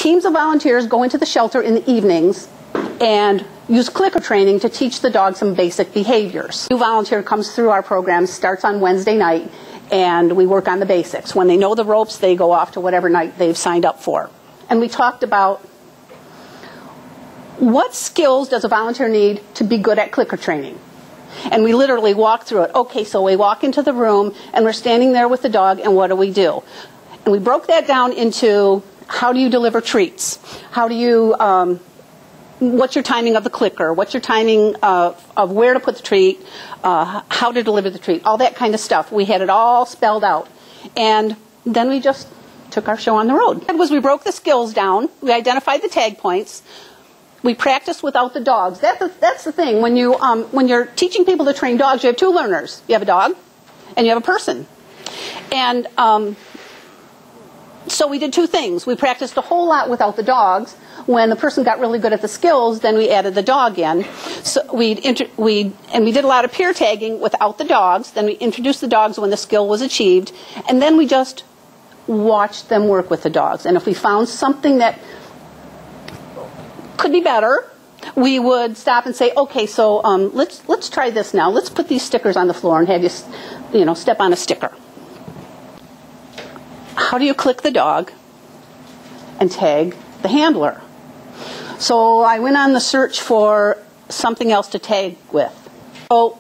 teams of volunteers go into the shelter in the evenings and use clicker training to teach the dog some basic behaviors. A new volunteer comes through our program, starts on Wednesday night, and we work on the basics. When they know the ropes, they go off to whatever night they've signed up for. And we talked about what skills does a volunteer need to be good at clicker training. And we literally walk through it. Okay, so we walk into the room, and we're standing there with the dog, and what do? And we broke that down into how do you deliver treats? How do you, what's your timing of the clicker? What's your timing of where to put the treat? How to deliver the treat? All that kind of stuff. We had it all spelled out. And then we just took our show on the road. We broke the skills down. We identified the tag points. We practiced without the dogs. That's the thing. When you're teaching people to train dogs, you have two learners. You have a dog, and you have a person. And so we did two things. We practiced a whole lot without the dogs. When the person got really good at the skills, then we added the dog in. So we did a lot of peer tagging without the dogs. Then we introduced the dogs when the skill was achieved, and then we just watched them work with the dogs. And if we found something that could be better, we would stop and say, okay, so let's try this now. Let's put these stickers on the floor and have you step on a sticker. How do you click the dog and tag the handler? So I went on the search for something else to tag with. So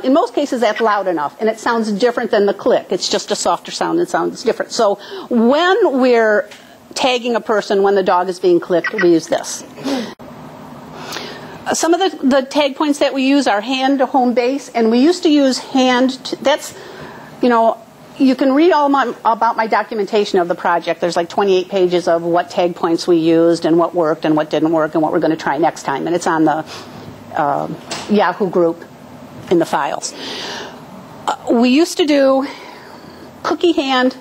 in most cases that's loud enough, and it sounds different than the click. It's just a softer sound. It sounds different. So when we're tagging a person when the dog is being clicked, we use this. Some of the tag points that we use are hand to home base, and we used to use hand to, that's, you can read all about my documentation of the project. There's like 28 pages of what tag points we used and what worked and what didn't work and what we're going to try next time, and it's on the Yahoo group in the files. We used to do cookie hand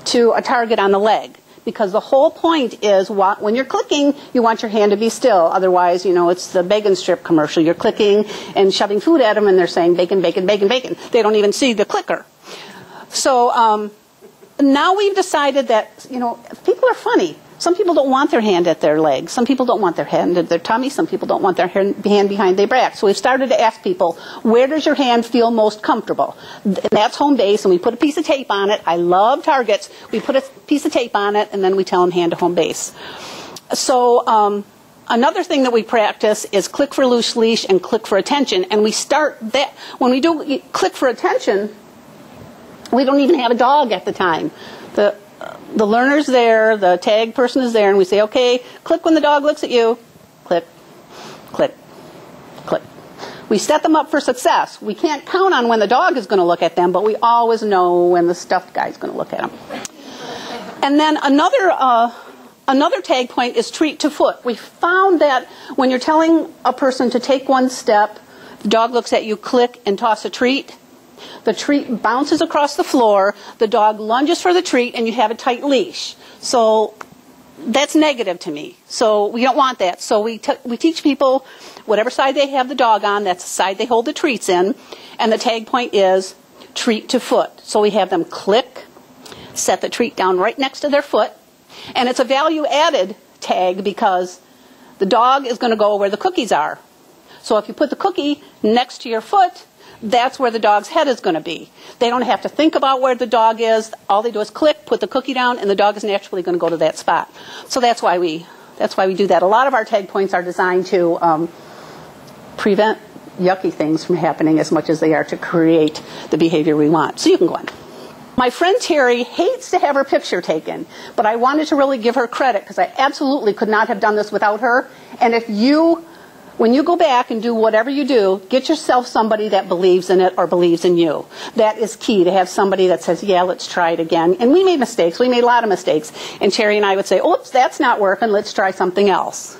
to a target on the leg, because the whole point is when you're clicking, you want your hand to be still. Otherwise, it's the bacon strip commercial. You're clicking and shoving food at them, and they're saying bacon, bacon, bacon, bacon. They don't even see the clicker. So now we've decided that, people are funny. Some people don't want their hand at their leg. Some people don't want their hand at their tummy. Some people don't want their hand behind their back. So we've started to ask people, where does your hand feel most comfortable? And that's home base, and we put a piece of tape on it. I love targets. We put a piece of tape on it, and then we tell them hand to home base. So another thing that we practice is click for loose leash and click for attention. And we start that, when we do click for attention, we don't even have a dog at the time. The learner's there, the tag person is there, and we say, okay, click when the dog looks at you. Click, click, click. We set them up for success. We can't count on when the dog is going to look at them, but we always know when the stuffed guy is going to look at them. And then another tag point is treat to foot. We found that when you're telling a person to take one step, the dog looks at you, click, and toss a treat. The treat bounces across the floor, the dog lunges for the treat, and you have a tight leash. So that's negative to me. So we don't want that. So we teach people whatever side they have the dog on, that's the side they hold the treats in, and the tag point is treat to foot. So we have them click, set the treat down right next to their foot, and it's a value added tag because the dog is going to go where the cookies are. So if you put the cookie next to your foot, that's where the dog's head is going to be. They don't have to think about where the dog is. All they do is click, put the cookie down, and the dog is naturally going to go to that spot. So that's why we do that. A lot of our tag points are designed to prevent yucky things from happening as much as they are to create the behavior we want. So you can go on. My friend Terry hates to have her picture taken, but I wanted to really give her credit because I absolutely could not have done this without her. And when you go back and do whatever you do, get yourself somebody that believes in it or believes in you. That is key, to have somebody that says, yeah, let's try it again. And we made mistakes. We made a lot of mistakes. And Terry and I would say, oops, that's not working. Let's try something else.